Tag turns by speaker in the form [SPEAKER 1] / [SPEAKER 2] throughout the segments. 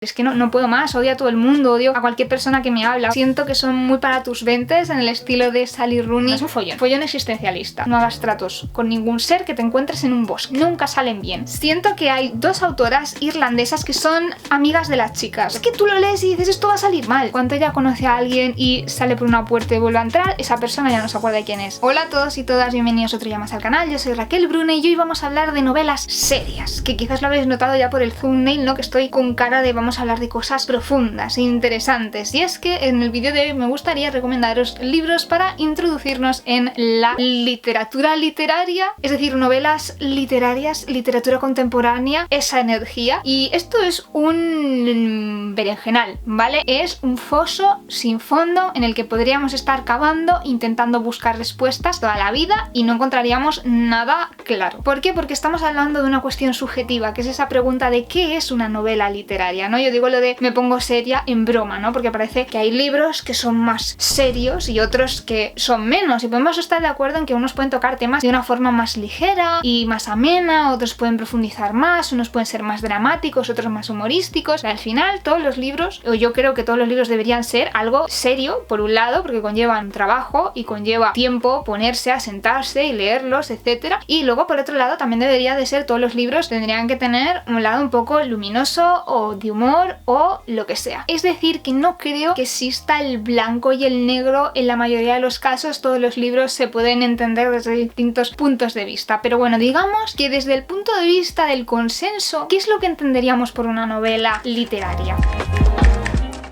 [SPEAKER 1] Es que no puedo más, odio a todo el mundo, odio a cualquier persona que me habla. Siento que son muy para tus 20s, en el estilo de Sally Rooney. Es un follón existencialista. No hagas tratos con ningún ser que te encuentres en un bosque. Nunca salen bien. Siento que hay dos autoras irlandesas que son amigas de las chicas. Es que tú lo lees y dices, esto va a salir mal. Cuando ella conoce a alguien y sale por una puerta y vuelve a entrar, esa persona ya no se acuerda de quién es. Hola a todos y todas, bienvenidos otro día más al canal. Yo soy Raquel Brune y hoy vamos a hablar de novelas serias, que quizás lo habréis notado ya por el thumbnail, ¿no? Que estoy con cara de vamos a hablar de cosas profundas e interesantes. Y es que en el vídeo de hoy me gustaría recomendaros libros para introducirnos en la literatura literaria, es decir, novelas literarias, literatura contemporánea, esa energía. Y esto es un berenjenal, ¿vale? Es un foso sin fondo en el que podríamos estar cavando intentando buscar respuestas toda la vida y no encontraríamos nada claro. ¿Por qué? Porque estamos hablando de una cuestión subjetiva, que es esa pregunta de ¿qué es una novela literaria? ¿No? Yo digo lo de me pongo seria en broma, ¿no? Porque parece que hay libros que son más serios y otros que son menos, y podemos estar de acuerdo en que unos pueden tocar temas de una forma más ligera y más amena, otros pueden profundizar más, unos pueden ser más dramáticos, otros más humorísticos. Al final todos los libros, o yo creo que todos los libros deberían ser algo serio, por un lado, porque conllevan trabajo y conlleva tiempo ponerse a sentarse y leerlos, etcétera. Y luego por otro lado también debería de ser, todos los libros tendrían que tener un lado un poco luminoso o de humor o lo que sea. Es decir, que no creo que exista el blanco y el negro. En la mayoría de los casos todos los libros se pueden entender desde distintos puntos de vista, pero bueno, digamos que desde el punto de vista del consenso, ¿qué es lo que entenderíamos por una novela literaria?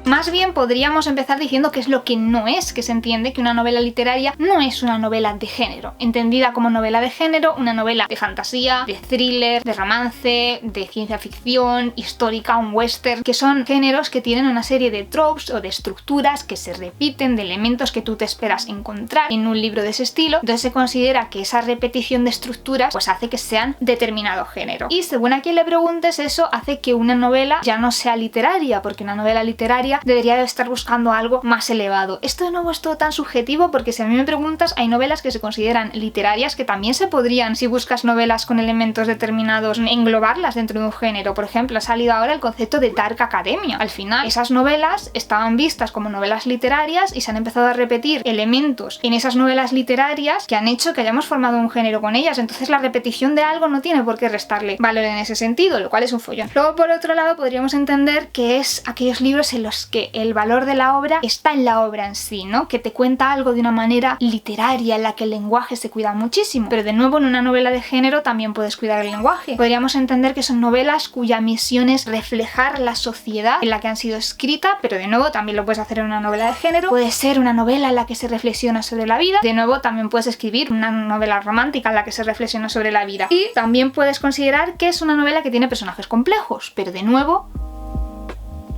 [SPEAKER 1] Más bien podríamos empezar diciendo qué es lo que no es, que se entiende que una novela literaria no es una novela de género. Entendida como novela de género, una novela de fantasía, de thriller, de romance, de ciencia ficción, histórica, un western, que son géneros que tienen una serie de tropes o de estructuras que se repiten, de elementos que tú te esperas encontrar en un libro de ese estilo. Entonces se considera que esa repetición de estructuras pues hace que sean determinado género. Y según a quien le preguntes, eso hace que una novela ya no sea literaria, porque una novela literaria debería de estar buscando algo más elevado. Esto de nuevo es todo tan subjetivo, porque si a mí me preguntas, hay novelas que se consideran literarias que también se podrían, si buscas novelas con elementos determinados, englobarlas dentro de un género. Por ejemplo, ha salido ahora el concepto de Dark Academia. Al final, esas novelas estaban vistas como novelas literarias y se han empezado a repetir elementos en esas novelas literarias que han hecho que hayamos formado un género con ellas. Entonces la repetición de algo no tiene por qué restarle valor en ese sentido, lo cual es un follón. Luego, por otro lado, podríamos entender que es aquellos libros en los que el valor de la obra está en la obra en sí, ¿no? Que te cuenta algo de una manera literaria, en la que el lenguaje se cuida muchísimo. Pero de nuevo, en una novela de género también puedes cuidar el lenguaje. Podríamos entender que son novelas cuya misión es reflejar la sociedad en la que han sido escritas, pero de nuevo también lo puedes hacer en una novela de género. Puede ser una novela en la que se reflexiona sobre la vida. De nuevo, también puedes escribir una novela romántica en la que se reflexiona sobre la vida. Y también puedes considerar que es una novela que tiene personajes complejos, pero de nuevo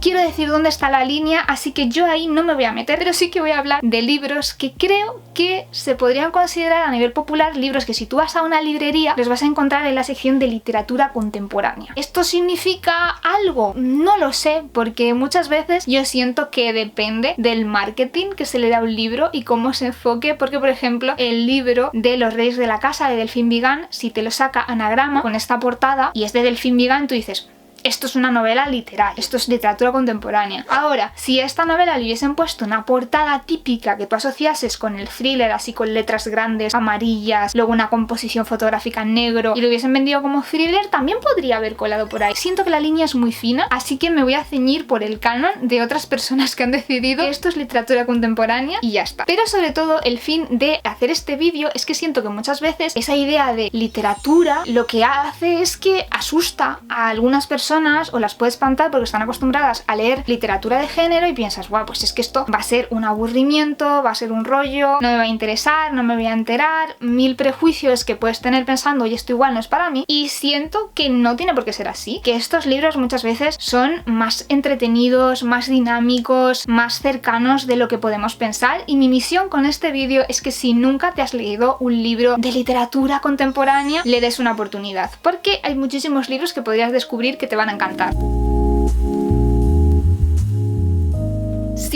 [SPEAKER 1] quiero decir dónde está la línea, así que yo ahí no me voy a meter, pero sí que voy a hablar de libros que creo que se podrían considerar a nivel popular libros que si tú vas a una librería los vas a encontrar en la sección de literatura contemporánea. ¿Esto significa algo? No lo sé, porque muchas veces yo siento que depende del marketing que se le da a un libro y cómo se enfoque, porque por ejemplo el libro de Los Reyes de la Casa de Delphine Vigan, si te lo saca Anagrama con esta portada y es de Delphine Vigan, tú dices, esto es una novela literaria, esto es literatura contemporánea. Ahora, si a esta novela le hubiesen puesto una portada típica que tú asociases con el thriller, así con letras grandes, amarillas, luego una composición fotográfica en negro, y lo hubiesen vendido como thriller, también podría haber colado por ahí. Siento que la línea es muy fina, así que me voy a ceñir por el canon de otras personas que han decidido que esto es literatura contemporánea y ya está. Pero sobre todo, el fin de hacer este vídeo es que siento que muchas veces esa idea de literatura lo que hace es que asusta a algunas personas o las puede espantar porque están acostumbradas a leer literatura de género y piensas, guau, pues es que esto va a ser un aburrimiento, va a ser un rollo, no me va a interesar, no me voy a enterar, mil prejuicios que puedes tener pensando, oye, esto igual no es para mí, y siento que no tiene por qué ser así, que estos libros muchas veces son más entretenidos, más dinámicos, más cercanos de lo que podemos pensar, y mi misión con este vídeo es que si nunca te has leído un libro de literatura contemporánea, le des una oportunidad, porque hay muchísimos libros que podrías descubrir que te van a encantar.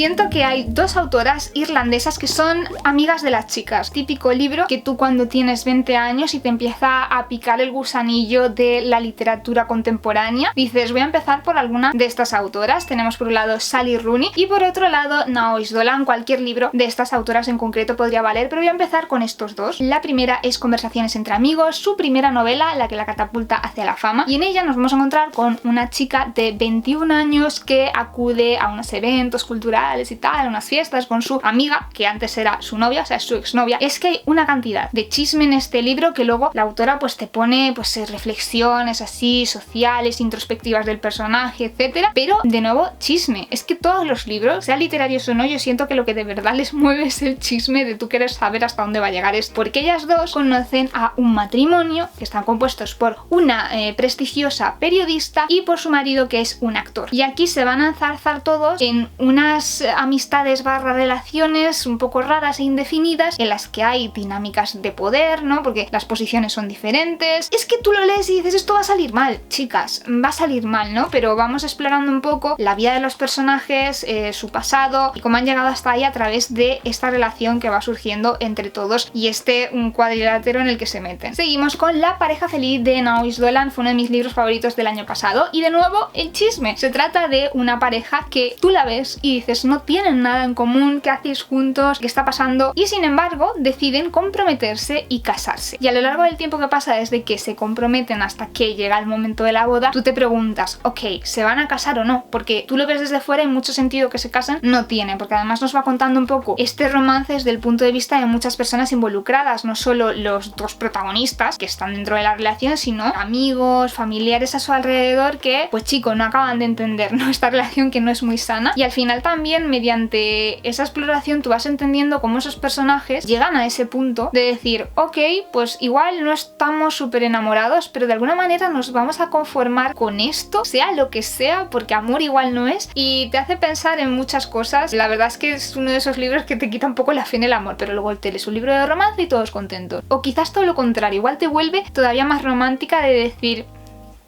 [SPEAKER 1] Siento que hay dos autoras irlandesas que son amigas de las chicas. Típico libro que tú cuando tienes 20 años y te empieza a picar el gusanillo de la literatura contemporánea, dices voy a empezar por alguna de estas autoras. Tenemos por un lado Sally Rooney y por otro lado Naoise Dolan. Cualquier libro de estas autoras en concreto podría valer, pero voy a empezar con estos dos. La primera es Conversaciones entre amigos, su primera novela, la que la catapulta hacia la fama, y en ella nos vamos a encontrar con una chica de 21 años que acude a unos eventos culturales y tal, a unas fiestas con su amiga, que antes era su novia, o sea, es su exnovia. Es que hay una cantidad de chisme en este libro que luego la autora pues te pone pues reflexiones así, sociales, introspectivas del personaje, etcétera, pero de nuevo chisme. Es que todos los libros, sean literarios o no, yo siento que lo que de verdad les mueve es el chisme de tú querer saber hasta dónde va a llegar esto, porque ellas dos conocen a un matrimonio que están compuestos por una prestigiosa periodista y por su marido que es un actor, y aquí se van a enzarzar todos en unas amistades barra relaciones un poco raras e indefinidas en las que hay dinámicas de poder, ¿no? Porque las posiciones son diferentes. Es que tú lo lees y dices esto va a salir mal, chicas, va a salir mal, ¿no? Pero vamos explorando un poco la vida de los personajes, su pasado y cómo han llegado hasta ahí a través de esta relación que va surgiendo entre todos y un cuadrilátero en el que se meten. Seguimos con La pareja feliz de Naoise Dolan, fue uno de mis libros favoritos del año pasado, y de nuevo el chisme. Se trata de una pareja que tú la ves y dices no tienen nada en común, ¿qué hacéis juntos? ¿Qué está pasando? Y sin embargo deciden comprometerse y casarse. Y a lo largo del tiempo que pasa desde que se comprometen hasta que llega el momento de la boda, tú te preguntas, ok, ¿se van a casar o no? Porque tú lo ves desde fuera y mucho sentido que se casen no tiene, porque además nos va contando un poco este romance desde el punto de vista de muchas personas involucradas, no solo los dos protagonistas que están dentro de la relación, sino amigos, familiares a su alrededor que, pues chicos, no acaban de entender, ¿no? Esta relación que no es muy sana. Y al final también mediante esa exploración tú vas entendiendo cómo esos personajes llegan a ese punto de decir, ok, pues igual no estamos súper enamorados, pero de alguna manera nos vamos a conformar con esto, sea lo que sea, porque amor igual no es, y te hace pensar en muchas cosas. La verdad es que es uno de esos libros que te quita un poco la fe en el amor, pero luego te lees un libro de romance y todos contentos. O quizás todo lo contrario, igual te vuelve todavía más romántica de decir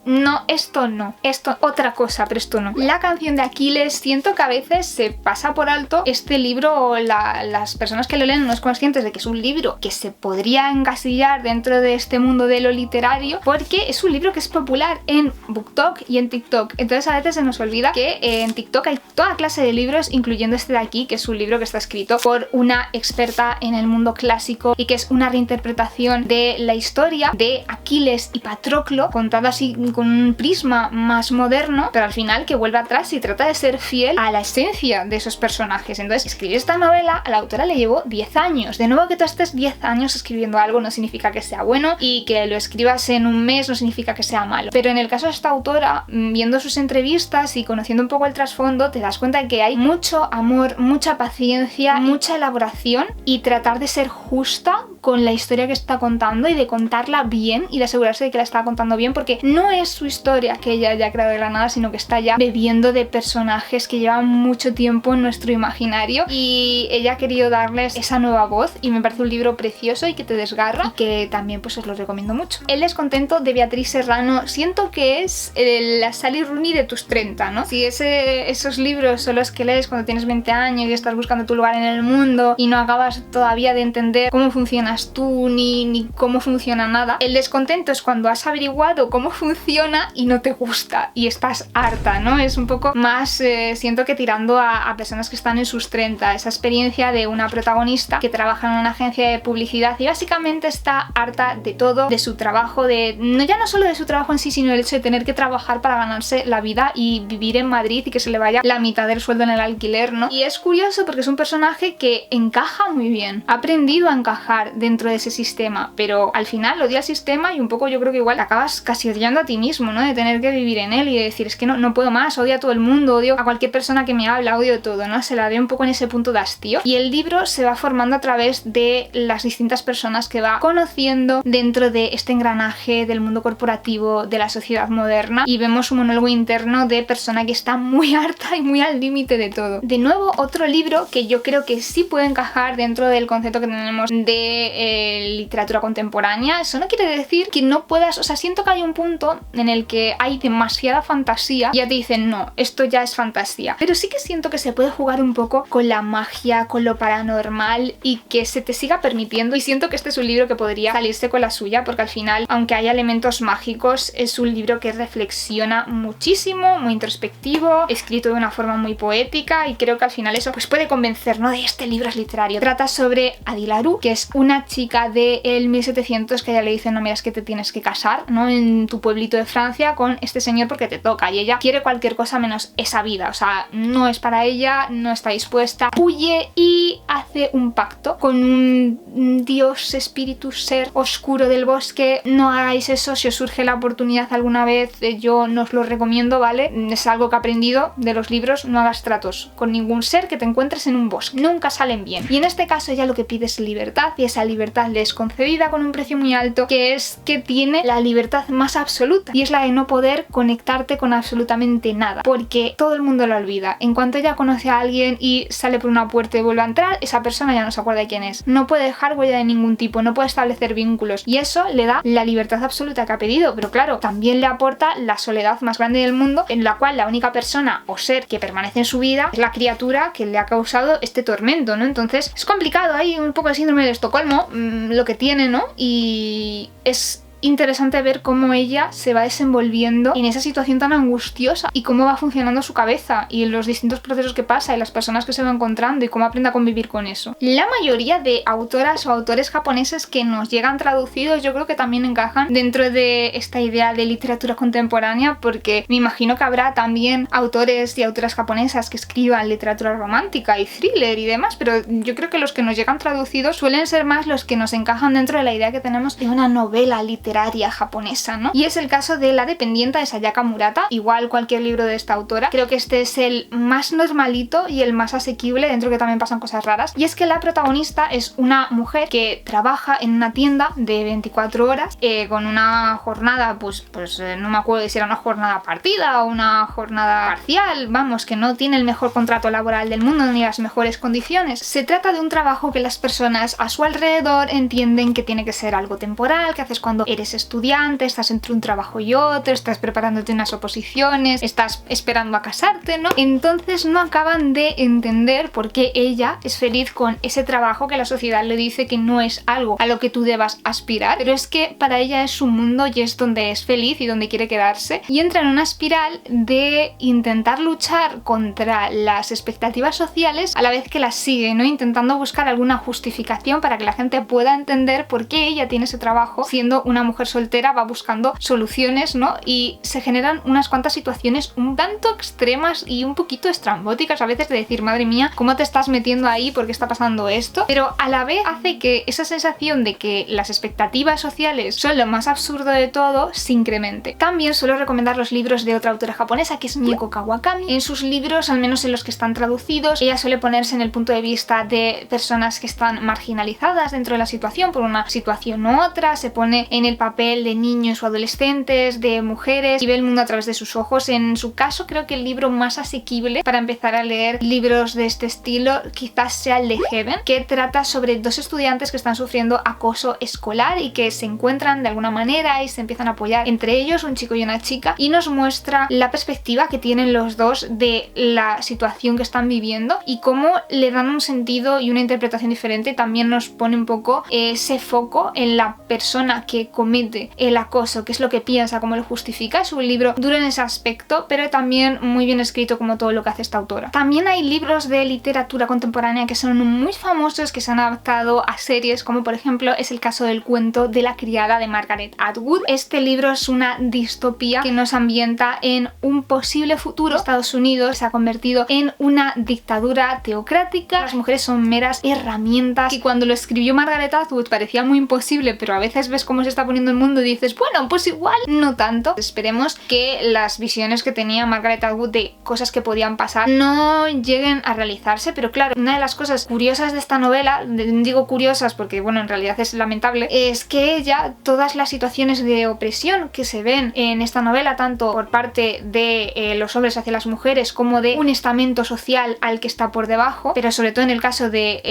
[SPEAKER 1] no, esto no, esto otra cosa, pero esto no. La canción de Aquiles, siento que a veces se pasa por alto este libro, o las personas que lo leen no son conscientes de que es un libro que se podría encasillar dentro de este mundo de lo literario, porque es un libro que es popular en BookTok y en TikTok. Entonces a veces se nos olvida que en TikTok hay toda clase de libros, incluyendo este de aquí, que es un libro que está escrito por una experta en el mundo clásico y que es una reinterpretación de la historia de Aquiles y Patroclo, contada así con un prisma más moderno, pero al final que vuelve atrás y trata de ser fiel a la esencia de esos personajes. Entonces, escribir esta novela a la autora le llevó 10 años. De nuevo, que tú estés 10 años escribiendo algo no significa que sea bueno, y que lo escribas en un mes no significa que sea malo. Pero en el caso de esta autora, viendo sus entrevistas y conociendo un poco el trasfondo, te das cuenta de que hay mucho amor, mucha paciencia, mucha elaboración, y tratar de ser justa con la historia que está contando y de contarla bien y de asegurarse de que la está contando bien, porque no es su historia que ella haya creado de la nada, sino que está ya bebiendo de personajes que llevan mucho tiempo en nuestro imaginario, y ella ha querido darles esa nueva voz, y me parece un libro precioso y que te desgarra, y que también pues os lo recomiendo mucho. El descontento de Beatriz Serrano, siento que es la Sally Rooney de tus 30, ¿no? Si esos libros son los que lees cuando tienes 20 años y estás buscando tu lugar en el mundo y no acabas todavía de entender cómo funcionas tú ni cómo funciona nada. El descontento es cuando has averiguado cómo funciona y no te gusta y estás harta, ¿no? Es un poco más, siento que tirando a personas que están en sus 30, esa experiencia de una protagonista que trabaja en una agencia de publicidad y básicamente está harta de todo, de su trabajo, ya no solo de su trabajo en sí, sino el hecho de tener que trabajar para ganarse la vida y vivir en Madrid y que se le vaya la mitad del sueldo en el alquiler, ¿no? Y es curioso porque es un personaje que encaja muy bien, ha aprendido a encajar dentro de ese sistema, pero al final odia el sistema y un poco yo creo que igual acabas casi odiando a ti mismo, ¿no? De tener que vivir en él y de decir, es que no puedo más, odio a todo el mundo, odio a cualquier persona que me habla, odio todo, ¿no? Se la ve un poco en ese punto de hastío, y el libro se va formando a través de las distintas personas que va conociendo dentro de este engranaje del mundo corporativo, de la sociedad moderna, y vemos un monólogo interno de persona que está muy harta y muy al límite de todo. De nuevo, otro libro que yo creo que sí puede encajar dentro del concepto que tenemos de de literatura contemporánea, eso no quiere decir que no puedas, o sea, siento que hay un punto en el que hay demasiada fantasía y ya te dicen, no, esto ya es fantasía. Pero sí que siento que se puede jugar un poco con la magia, con lo paranormal y que se te siga permitiendo, y siento que este es un libro que podría salirse con la suya, porque al final, aunque haya elementos mágicos, es un libro que reflexiona muchísimo, muy introspectivo, escrito de una forma muy poética, y creo que al final eso pues puede convencer, ¿no? De este libro es literario. Trata sobre Adilaru, que es una chica del 1700 que a ella le dicen, no, mira, es que te tienes que casar, ¿no? En tu pueblito de Francia con este señor porque te toca, y ella quiere cualquier cosa menos esa vida, o sea, no es para ella, no está dispuesta, huye y hace un pacto con un dios, espíritu, ser oscuro del bosque. No hagáis eso, si os surge la oportunidad alguna vez, yo no os lo recomiendo, ¿vale? Es algo que he aprendido de los libros, no hagas tratos con ningún ser que te encuentres en un bosque, nunca salen bien. Y en este caso ella lo que pide es libertad, y esa libertad le es concedida con un precio muy alto, que es que tiene la libertad más absoluta, y es la de no poder conectarte con absolutamente nada, porque todo el mundo lo olvida. En cuanto ella conoce a alguien y sale por una puerta y vuelve a entrar, esa persona ya no se acuerda de quién es, no puede dejar huella de ningún tipo, no puede establecer vínculos, y eso le da la libertad absoluta que ha pedido. Pero claro, también le aporta la soledad más grande del mundo, en la cual la única persona o ser que permanece en su vida es la criatura que le ha causado este tormento, ¿no? Entonces es complicado, hay un poco de síndrome de Estocolmo, lo que tiene, ¿no? Y es interesante ver cómo ella se va desenvolviendo en esa situación tan angustiosa, y cómo va funcionando su cabeza y los distintos procesos que pasa y las personas que se va encontrando y cómo aprende a convivir con eso. La mayoría de autoras o autores japoneses que nos llegan traducidos yo creo que también encajan dentro de esta idea de literatura contemporánea, porque me imagino que habrá también autores y autoras japonesas que escriban literatura romántica y thriller y demás, pero yo creo que los que nos llegan traducidos suelen ser más los que nos encajan dentro de la idea que tenemos de una novela literaria japonesa, ¿no? Y es el caso de La dependienta de Sayaka Murata, igual cualquier libro de esta autora. Creo que este es el más normalito y el más asequible, dentro que también pasan cosas raras, y es que la protagonista es una mujer que trabaja en una tienda de 24 horas con una jornada, pues no me acuerdo si era una jornada partida o una jornada parcial, vamos, que no tiene el mejor contrato laboral del mundo ni las mejores condiciones. Se trata de un trabajo que las personas a su alrededor entienden que tiene que ser algo temporal, que haces cuando eres estudiante, estás entre un trabajo y otro, estás preparándote unas oposiciones, estás esperando a casarte, ¿no? Entonces no acaban de entender por qué ella es feliz con ese trabajo que la sociedad le dice que no es algo a lo que tú debas aspirar, pero es que para ella es su mundo y es donde es feliz y donde quiere quedarse, y entra en una espiral de intentar luchar contra las expectativas sociales a la vez que las sigue, ¿no? Intentando buscar alguna justificación para que la gente pueda entender por qué ella tiene ese trabajo, siendo una mujer soltera, va buscando soluciones, ¿no? Y se generan unas cuantas situaciones un tanto extremas y un poquito estrambóticas a veces, de decir, madre mía, ¿cómo te estás metiendo ahí? ¿Por qué está pasando esto? Pero a la vez hace que esa sensación de que las expectativas sociales son lo más absurdo de todo se incremente. También suelo recomendar los libros de otra autora japonesa, que es Mieko Kawakami. En sus libros, al menos en los que están traducidos, ella suele ponerse en el punto de vista de personas que están marginalizadas dentro de la situación, por una situación u otra, se pone en el papel de niños o adolescentes, de mujeres, y ve el mundo a través de sus ojos. En su caso, creo que el libro más asequible para empezar a leer libros de este estilo quizás sea el de Heaven, que trata sobre dos estudiantes que están sufriendo acoso escolar y que se encuentran de alguna manera y se empiezan a apoyar entre ellos, un chico y una chica, y nos muestra la perspectiva que tienen los dos de la situación que están viviendo y cómo le dan un sentido y una interpretación diferente. También nos pone un poco ese foco en la persona que comete el acoso, qué es lo que piensa, cómo lo justifica. Es un libro duro en ese aspecto, pero también muy bien escrito, como todo lo que hace esta autora. También hay libros de literatura contemporánea que son muy famosos, que se han adaptado a series, como por ejemplo es el caso del cuento de la criada de Margaret Atwood. Este libro es una distopía que nos ambienta en un posible futuro. Estados Unidos se ha convertido en una dictadura teocrática, las mujeres son meras herramientas, y cuando lo escribió Margaret Atwood parecía muy imposible, pero a veces ves cómo se está poniendo proponiendo el mundo, dices, bueno, pues igual no tanto. Esperemos que las visiones que tenía Margaret Atwood de cosas que podían pasar no lleguen a realizarse, pero claro, una de las cosas curiosas de esta novela, digo curiosas porque bueno, en realidad es lamentable, es que ella, todas las situaciones de opresión que se ven en esta novela, tanto por parte de los hombres hacia las mujeres como de un estamento social al que está por debajo, pero sobre todo en el caso de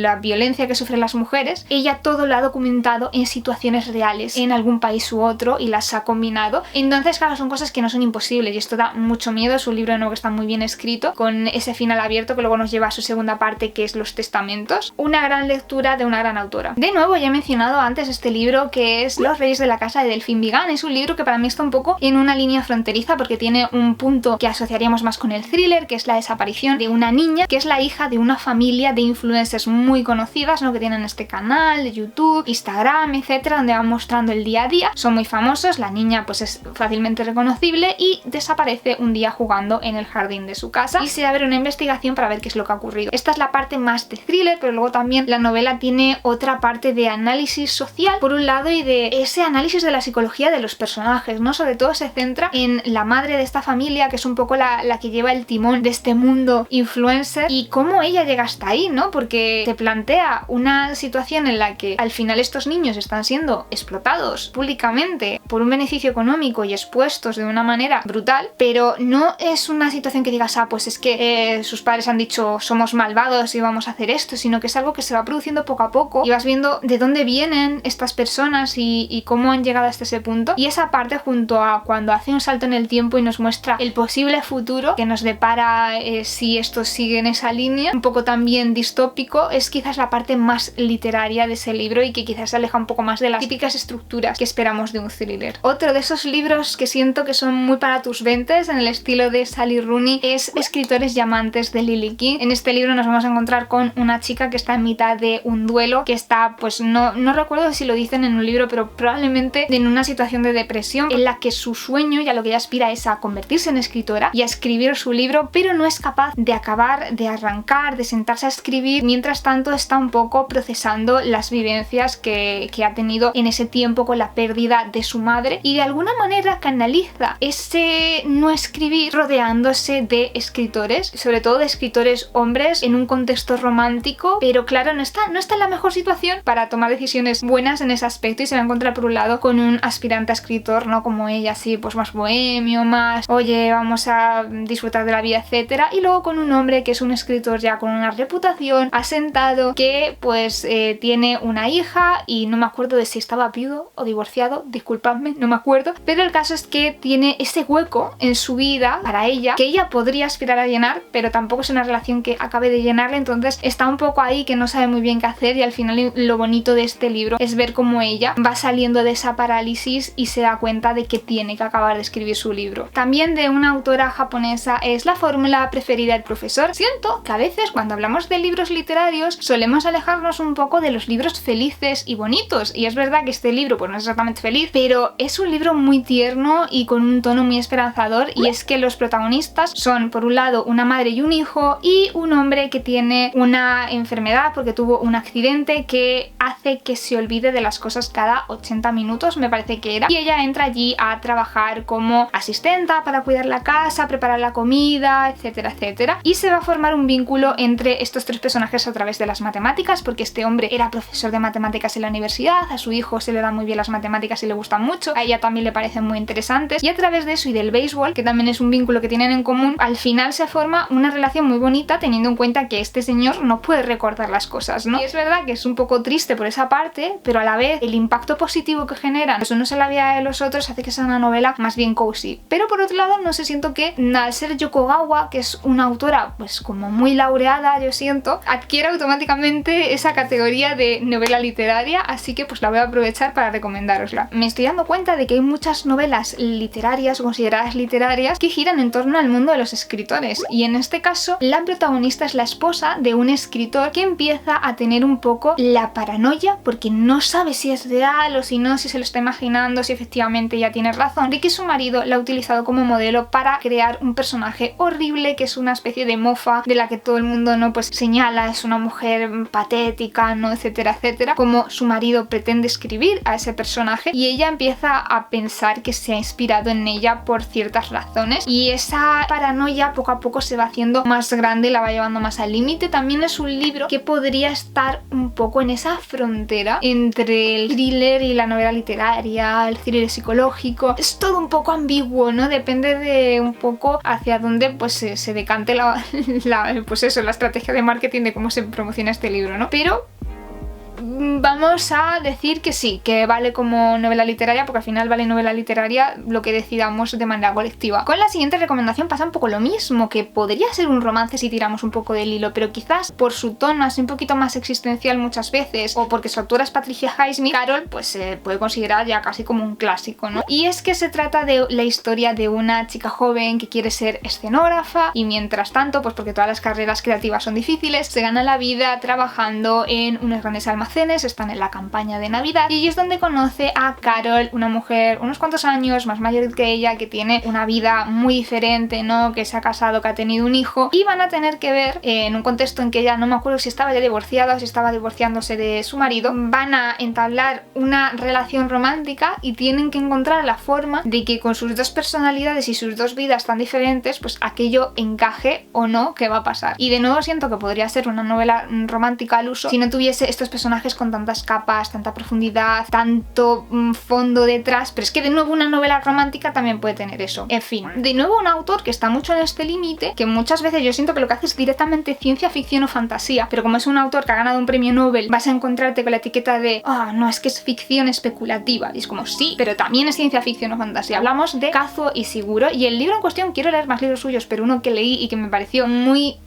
[SPEAKER 1] la violencia que sufren las mujeres, ella todo lo ha documentado en situaciones reales en algún país u otro y las ha combinado. Entonces claro, son cosas que no son imposibles y esto da mucho miedo. Es un libro nuevo que está muy bien escrito, con ese final abierto que luego nos lleva a su segunda parte, que es Los Testamentos. Una gran lectura de una gran autora. De nuevo, ya he mencionado antes este libro, que es Los Reyes de la Casa de Delphine Vigan. Es un libro que para mí está un poco en una línea fronteriza porque tiene un punto que asociaríamos más con el thriller, que es la desaparición de una niña que es la hija de una familia de influencers muy conocidas, ¿no? Que tienen este canal de YouTube, Instagram, etcétera, donde van mostrando el día a día. Son muy famosos, la niña pues es fácilmente reconocible y desaparece un día jugando en el jardín de su casa y se abre una investigación para ver qué es lo que ha ocurrido. Esta es la parte más de thriller, pero luego también la novela tiene otra parte de análisis social, por un lado, y de ese análisis de la psicología de los personajes, ¿no? Sobre todo se centra en la madre de esta familia, que es un poco la que lleva el timón de este mundo influencer, y cómo ella llega hasta ahí, ¿no? Porque te plantea una situación en la que al final estos niños están siendo explotados públicamente por un beneficio económico y expuestos de una manera brutal, pero no es una situación que digas, ah, pues es que sus padres han dicho somos malvados y vamos a hacer esto, sino que es algo que se va produciendo poco a poco y vas viendo de dónde vienen estas personas y cómo han llegado hasta ese punto. Y esa parte, junto a cuando hace un salto en el tiempo y nos muestra el posible futuro que nos depara si esto sigue en esa línea, un poco también distópico, es quizás la parte más literaria de ese libro y que quizás se aleja un poco más de las típicas estructuras que esperamos de un thriller. Otro de esos libros que siento que son muy para tus 20s, en el estilo de Sally Rooney, es Escritores y amantes de Lily King. En este libro nos vamos a encontrar con una chica que está en mitad de un duelo, que está, pues no recuerdo si lo dicen en un libro, pero probablemente en una situación de depresión en la que su sueño y a lo que ella aspira es a convertirse en escritora y a escribir su libro, pero no es capaz de acabar, de arrancar, de sentarse a escribir. Mientras tanto está un poco procesando las vivencias que ha tenido en ese tiempo con la pérdida de su madre y de alguna manera canaliza ese no escribir rodeándose de escritores, sobre todo de escritores hombres en un contexto romántico, pero claro, no está en la mejor situación para tomar decisiones buenas en ese aspecto y se va a encontrar por un lado con un aspirante a escritor, ¿no? Como ella, así pues más bohemio, más oye, vamos a disfrutar de la vida, etcétera, y luego con un hombre que es un escritor ya con una reputación asentado, que pues tiene una hija y no me acuerdo de si estaba viudo o divorciado, disculpadme, no me acuerdo, pero el caso es que tiene ese hueco en su vida para ella que ella podría aspirar a llenar, pero tampoco es una relación que acabe de llenarle, entonces está un poco ahí que no sabe muy bien qué hacer y al final lo bonito de este libro es ver cómo ella va saliendo de esa parálisis y se da cuenta de que tiene que acabar de escribir su libro. También de una autora japonesa es La fórmula preferida del profesor. Siento que a veces cuando hablamos de libros literarios solemos alejarnos un poco de los libros felices y bonitos, y es verdad que este libro pues no es exactamente feliz, pero es un libro muy tierno y con un tono muy esperanzador, y es que los protagonistas son por un lado una madre y un hijo y un hombre que tiene una enfermedad porque tuvo un accidente que hace que se olvide de las cosas cada 80 minutos, me parece que era, y ella entra allí a trabajar como asistenta para cuidar la casa, preparar la comida, etcétera, etcétera, y se va a formar un vínculo entre estos tres personajes a través de las matemáticas, porque este hombre era profesor de matemáticas en la universidad, a su hijo se le dan muy bien las matemáticas y le gustan mucho, a ella también le parecen muy interesantes, y a través de eso y del béisbol, que también es un vínculo que tienen en común, al final se forma una relación muy bonita, teniendo en cuenta que este señor no puede recordar las cosas, ¿no? Y es verdad que es un poco triste por esa parte, pero a la vez el impacto positivo que generan eso no es en la vida de los otros hace que sea una novela más bien cozy. Pero por otro lado, no sé, siento que al ser Yokogawa, que es una autora pues como muy laureada, yo siento, adquiere automáticamente esa categoría de novela literaria, así que pues la voy a aprovechar para recomendárosla. Me estoy dando cuenta de que hay muchas novelas literarias o consideradas literarias que giran en torno al mundo de los escritores, y en este caso la protagonista es la esposa de un escritor que empieza a tener un poco la paranoia porque no sabe si es real o si no, si se lo está imaginando, si efectivamente ya tiene razón, de que su marido la ha utilizado como modelo para crear un personaje horrible que es una especie de mofa de la que todo el mundo no pues señala, es una mujer patética, no, etcétera, etcétera, como su marido pretende escribir a ese personaje y ella empieza a pensar que se ha inspirado en ella por ciertas razones y esa paranoia poco a poco se va haciendo más grande y la va llevando más al límite. También es un libro que podría estar un poco en esa frontera entre el thriller y la novela literaria, el thriller psicológico. Es todo un poco ambiguo, ¿no? Depende de un poco hacia dónde pues se decante pues eso, la estrategia de marketing de cómo se promociona este libro, ¿no? Pero vamos a decir que sí, que vale como novela literaria, porque al final vale novela literaria lo que decidamos de manera colectiva. Con la siguiente recomendación pasa un poco lo mismo, que podría ser un romance si tiramos un poco del hilo, pero quizás por su tono así un poquito más existencial muchas veces, o porque su autora es Patricia Highsmith, Carol pues se puede considerar ya casi como un clásico, ¿no? Y es que se trata de la historia de una chica joven que quiere ser escenógrafa y mientras tanto, pues porque todas las carreras creativas son difíciles, se gana la vida trabajando en unos grandes almacenes, están en la campaña de Navidad y allí es donde conoce a Carol, una mujer unos cuantos años más mayor que ella, que tiene una vida muy diferente, ¿no? Que se ha casado, que ha tenido un hijo y van a tener que ver en un contexto en que ella no me acuerdo si estaba ya divorciada o si estaba divorciándose de su marido, van a entablar una relación romántica y tienen que encontrar la forma de que con sus dos personalidades y sus dos vidas tan diferentes pues aquello encaje o no que va a pasar. Y de nuevo siento que podría ser una novela romántica al uso si no tuviese estos personajes con tantas capas, tanta profundidad, tanto fondo detrás, pero es que de nuevo una novela romántica también puede tener eso. En fin, de nuevo un autor que está mucho en este límite, que muchas veces yo siento que lo que hace es directamente ciencia ficción o fantasía, pero como es un autor que ha ganado un premio Nobel, vas a encontrarte con la etiqueta de no, es que es ficción especulativa, y es como sí, pero también es ciencia ficción o fantasía. Hablamos de Kazuo Ishiguro y el libro en cuestión, quiero leer más libros suyos, pero uno que leí y que me pareció muy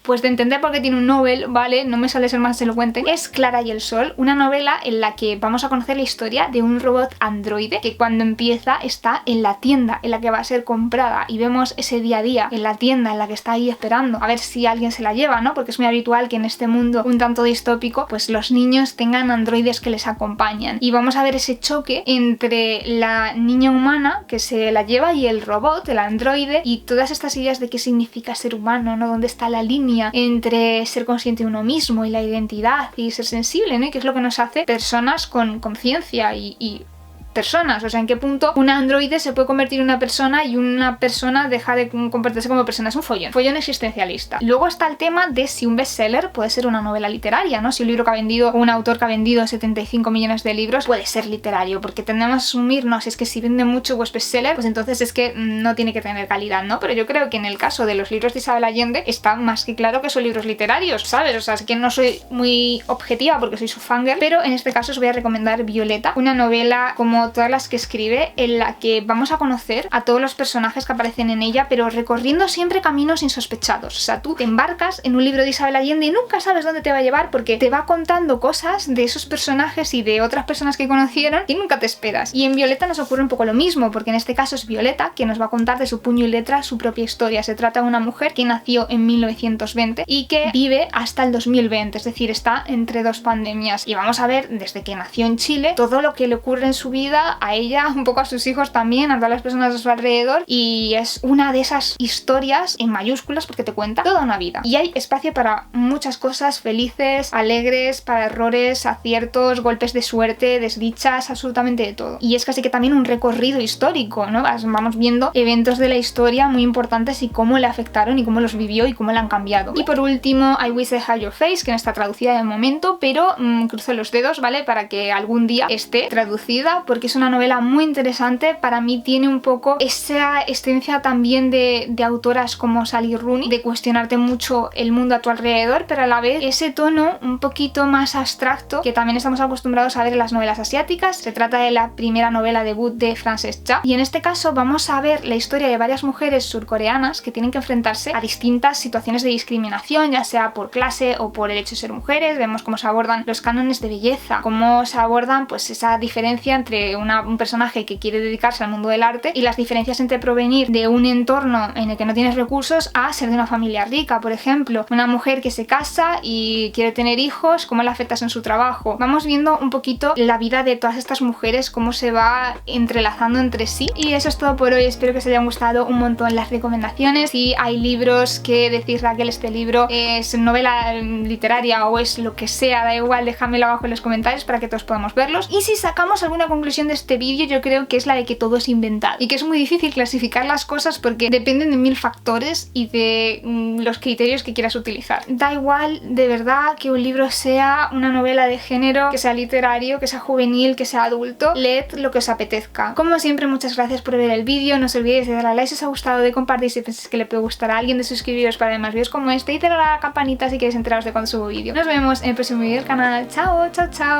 [SPEAKER 1] pues de entender por qué tiene un Nobel, ¿vale? No me sale ser más elocuente. Es Clara y el Sol, una novela en la que vamos a conocer la historia de un robot androide que cuando empieza está en la tienda en la que va a ser comprada y vemos ese día a día en la tienda en la que está ahí esperando a ver si alguien se la lleva, ¿no? Porque es muy habitual que en este mundo un tanto distópico pues los niños tengan androides que les acompañan y vamos a ver ese choque entre la niña humana que se la lleva y el robot, el androide, y todas estas ideas de qué significa ser humano, ¿no? ¿Dónde está la línea entre ser consciente de uno mismo y la identidad y ser sensible, ¿no? Y qué es lo que nos hace personas con conciencia y personas, o sea, en qué punto un androide se puede convertir en una persona y una persona deja de convertirse como persona. Es un follón existencialista. Luego está el tema de si un bestseller puede ser una novela literaria, ¿no? Si un libro que ha vendido, o un autor que ha vendido 75 millones de libros puede ser literario, porque tendemos a asumirnos, es que si vende mucho pues bestseller, pues entonces es que no tiene que tener calidad, ¿no? Pero yo creo que en el caso de los libros de Isabel Allende está más que claro que son libros literarios, ¿sabes? O sea, es que no soy muy objetiva porque soy su fangirl, pero en este caso os voy a recomendar Violeta, una novela como todas las que escribe, en la que vamos a conocer a todos los personajes que aparecen en ella, pero recorriendo siempre caminos insospechados. O sea, tú te embarcas en un libro de Isabel Allende y nunca sabes dónde te va a llevar porque te va contando cosas de esos personajes y de otras personas que conocieron y nunca te esperas. Y en Violeta nos ocurre un poco lo mismo, porque en este caso es Violeta que nos va a contar de su puño y letra su propia historia. Se trata de una mujer que nació en 1920 y que vive hasta el 2020, es decir, está entre dos pandemias. Y vamos a ver desde que nació en Chile todo lo que le ocurre en su vida, a ella, un poco a sus hijos también, a todas las personas a su alrededor, y es una de esas historias en mayúsculas porque te cuenta toda una vida. Y hay espacio para muchas cosas felices, alegres, para errores, aciertos, golpes de suerte, desdichas, absolutamente de todo. Y es casi que también un recorrido histórico, ¿no? Vamos viendo eventos de la historia muy importantes y cómo le afectaron y cómo los vivió y cómo le han cambiado. Y por último, I Wish I Had Your Face, que no está traducida de momento, pero cruzo los dedos, ¿vale? Para que algún día esté traducida, porque es una novela muy interesante. Para mí tiene un poco esa esencia también de autoras como Sally Rooney, de cuestionarte mucho el mundo a tu alrededor, pero a la vez ese tono un poquito más abstracto que también estamos acostumbrados a ver en las novelas asiáticas. Se trata de la primera novela debut de Frances Cha y en este caso vamos a ver la historia de varias mujeres surcoreanas que tienen que enfrentarse a distintas situaciones de discriminación, ya sea por clase o por el hecho de ser mujeres. Vemos cómo se abordan los cánones de belleza, cómo se abordan pues esa diferencia entre de un personaje que quiere dedicarse al mundo del arte y las diferencias entre provenir de un entorno en el que no tienes recursos a ser de una familia rica. Por ejemplo, una mujer que se casa y quiere tener hijos, cómo la afectas en su trabajo. Vamos viendo un poquito la vida de todas estas mujeres, cómo se va entrelazando entre sí. Y eso es todo por hoy, espero que os hayan gustado un montón las recomendaciones. Si hay libros que decís, Raquel, este libro es novela literaria o es lo que sea, da igual, déjamelo abajo en los comentarios para que todos podamos verlos. Y si sacamos alguna conclusión de este vídeo, yo creo que es la de que todo es inventado y que es muy difícil clasificar las cosas porque dependen de 1000 factores y de los criterios que quieras utilizar. Da igual, de verdad, que un libro sea una novela de género, que sea literario, que sea juvenil, que sea adulto, leed lo que os apetezca. Como siempre, muchas gracias por ver el vídeo, no os olvidéis de darle a like si os ha gustado, de compartir si pensáis que le puede gustar a alguien, de suscribiros para ver más vídeos como este y de darle a la campanita si queréis enteraros de cuando subo vídeo. Nos vemos en el próximo vídeo del canal. Chao, chao, chao.